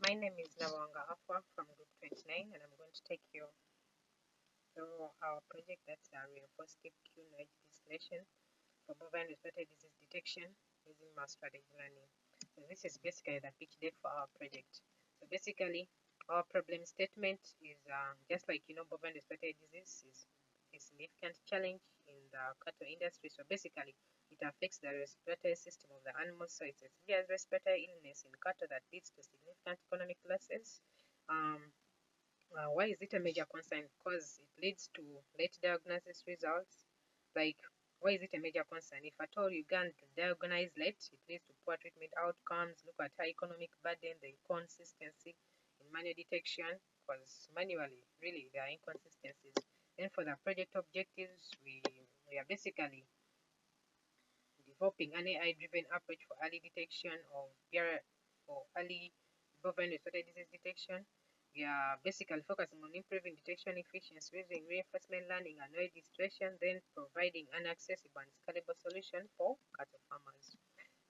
my name is Nawanga Afwa from Group 29, and I'm going to take you through our project that's the reinforced Q knowledge distillation for bovine respiratory disease detection using mass strategy learning. So this is basically the pitch deck for our project. So basically, our problem statement is just like bovine respiratory disease is a significant challenge in the cattle industry. So basically, it affects the respiratory system of the animals. So it's a severe respiratory illness in cattle that leads to significant economic losses. Why is it a major concern? Because it leads to late diagnosis results. Like, why is it a major concern? If at all you can't diagnose late, it leads to poor treatment outcomes. Look at high economic burden, the inconsistency in manual detection, because manually, really, there are inconsistencies. Then for the project objectives, we are basically developing an AI-driven approach for early detection of for early bovine respiratory disease detection. We are basically focusing on improving detection efficiency using reinforcement learning and registration, then providing an accessible and scalable solution for cattle farmers.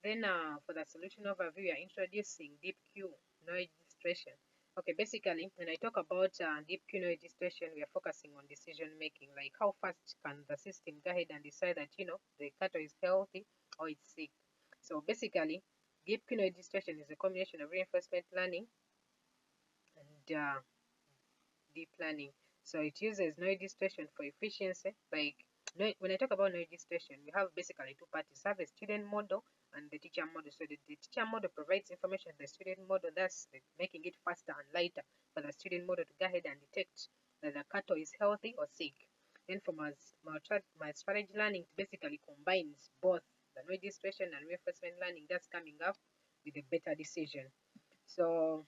Then for the solution overview, we are introducing DeepQ knowledge registration. Okay, basically, when I talk about DeepQ knowledge registration, we are focusing on decision making, like how fast can the system go ahead and decide that the cattle is healthy or it's sick. So basically, DeepQ knowledge registration is a combination of reinforcement learning and deep learning. So it uses knowledge registration for efficiency. Like when I talk about knowledge registration, we have basically two parties. We have a student model and the teacher model. So the teacher model provides information to the student model, thus making it faster and lighter for the student model to go ahead and detect that the cattle is healthy or sick. Then for my strategy learning, it basically combines both the knowledge registration and reinforcement learning, that's coming up with a better decision. So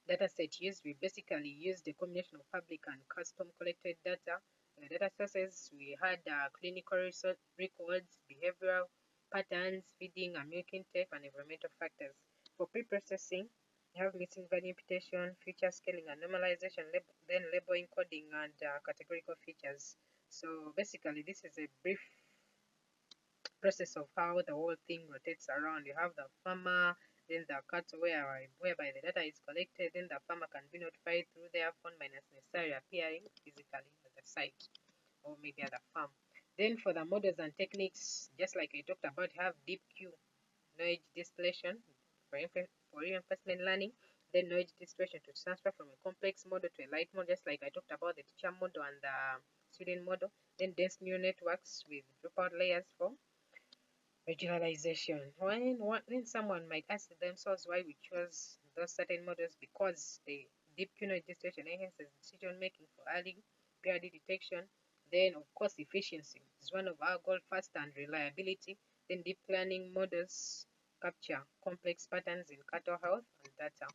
data set used, we basically used a combination of public and custom collected data. The data sources, we had clinical records, behavioral patterns, feeding and milk intake, and environmental factors. For pre-processing, we have missing value imputation, feature scaling and normalization, then label encoding and categorical features. So basically, this is a brief process of how the whole thing rotates around. You have the farmer, then the cattle whereby the data is collected, then the farmer can be notified through their phone minus necessarily appearing physically at the site or maybe at the farm. Then for the models and techniques, just like I talked about, have DeepQ knowledge distillation for reinforcement learning, then knowledge distillation to transfer from a complex model to a light model, just like I talked about the teacher model and the student model, then dense neural networks with dropout layers for regionalization. When someone might ask themselves why we chose those certain models, because the deep registration enhances decision making for early PRD detection. Then, of course, efficiency is one of our goals, first, and reliability. Then, deep learning models capture complex patterns in cattle health and data.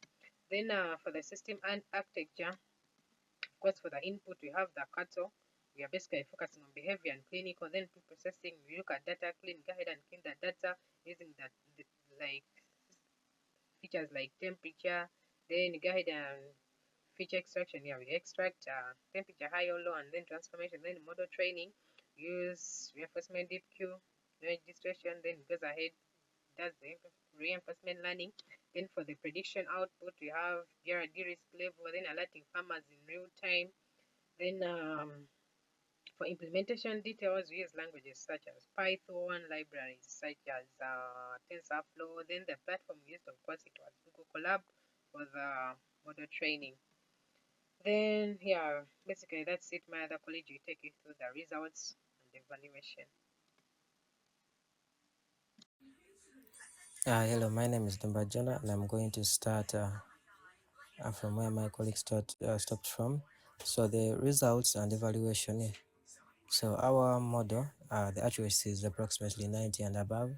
Then, for the system and architecture, of course, for the input, we have the cattle. We are basically focusing on behavior and clinical. Then pre-processing, we look at data, go ahead and clean the data using like features like temperature. Then go ahead and feature extraction. Yeah, we extract temperature high or low, and then transformation. Then model training, use reinforcement deep Q registration. Then goes ahead, does the reinforcement learning. Then for the prediction output, we have BRD risk level, then alerting farmers in real time. Then for implementation details, we use languages such as Python, libraries such as TensorFlow. Then the platform used, of course, it was Google Colab for the model training. Then, yeah, basically that's it. My other colleague will take you through the results and evaluation. Hello, my name is Dumbajana, and I'm going to start from where my colleague stopped from. So the results and evaluation. So our model, the accuracy is approximately 90 and above,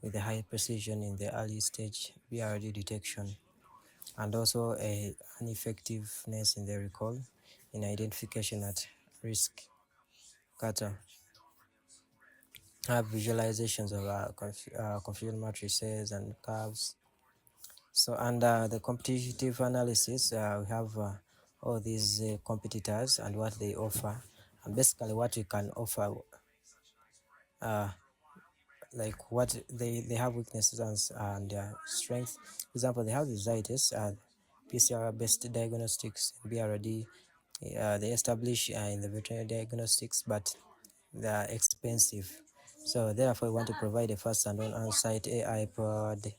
with a high precision in the early stage BRD detection, and also an effectiveness in the recall in identification at risk cattle. Have visualizations of confusion matrices and curves. So under the competitive analysis, we have all these competitors and what they offer, and basically what we can offer, like what they have weaknesses and strength. For example, they have the PCR-based diagnostics in BRD. They establish in the veterinary diagnostics, but they are expensive. So therefore, we want to provide a fast and on-site AI-powered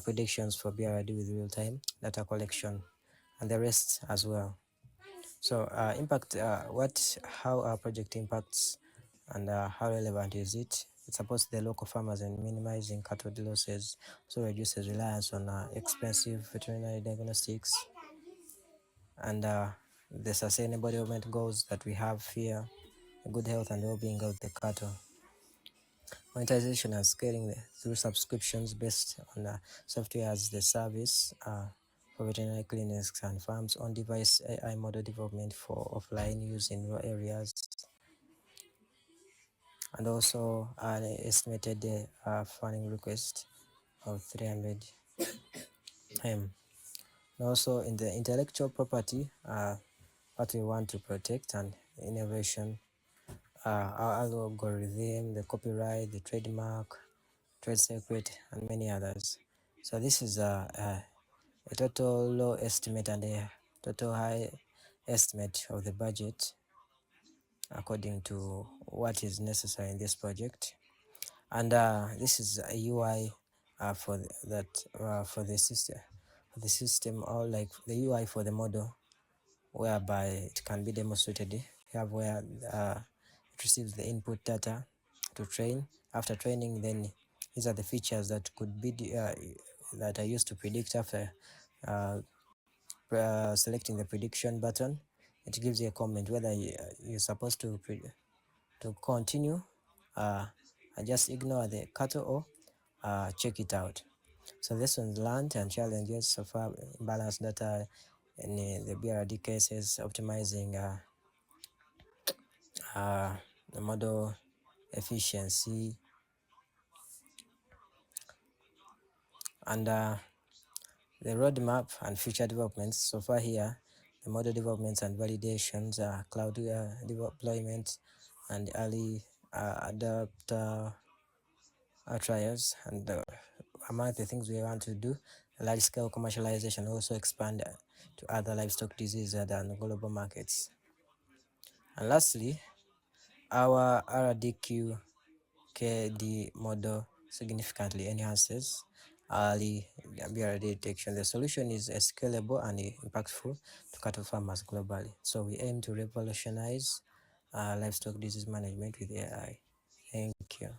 predictions for BRD with real-time data collection and the rest as well. So impact, how our project impacts and how relevant is it? It supports the local farmers in minimizing cattle losses, so reduces reliance on expensive veterinary diagnostics, and the sustainable development goals that we have here, the good health and well-being of the cattle. Monetization and scaling through subscriptions based on software as the service for veterinary clinics and farms, on-device AI model development for offline use in rural areas, and also an estimated funding request of 300 M. And also in the intellectual property, what we want to protect and innovation, our algorithm, the copyright, the trademark, trade secret, and many others. So this is a total low estimate and a total high estimate of the budget according to what is necessary in this project. And this is a UI for for the system, or like the UI for the model, whereby it can be demonstrated. You have where it receives the input data to train. After training, then these are the features that could be that are used to predict. After selecting the prediction button, it gives you a comment whether you're supposed to continue, just ignore the cattle, or check it out. So lessons learned and challenges so far: balanced data in the BRD cases, optimizing the model efficiency, and the roadmap and future developments. So far here, the model developments and validations, cloud deployment, and early adapter trials. And among the things we want to do, large-scale commercialization, also expand to other livestock diseases and global markets. And lastly, our RDQKD model significantly enhances early BRD detection. The solution is scalable and impactful to cattle farmers globally. So we aim to revolutionize livestock disease management with AI. Thank you.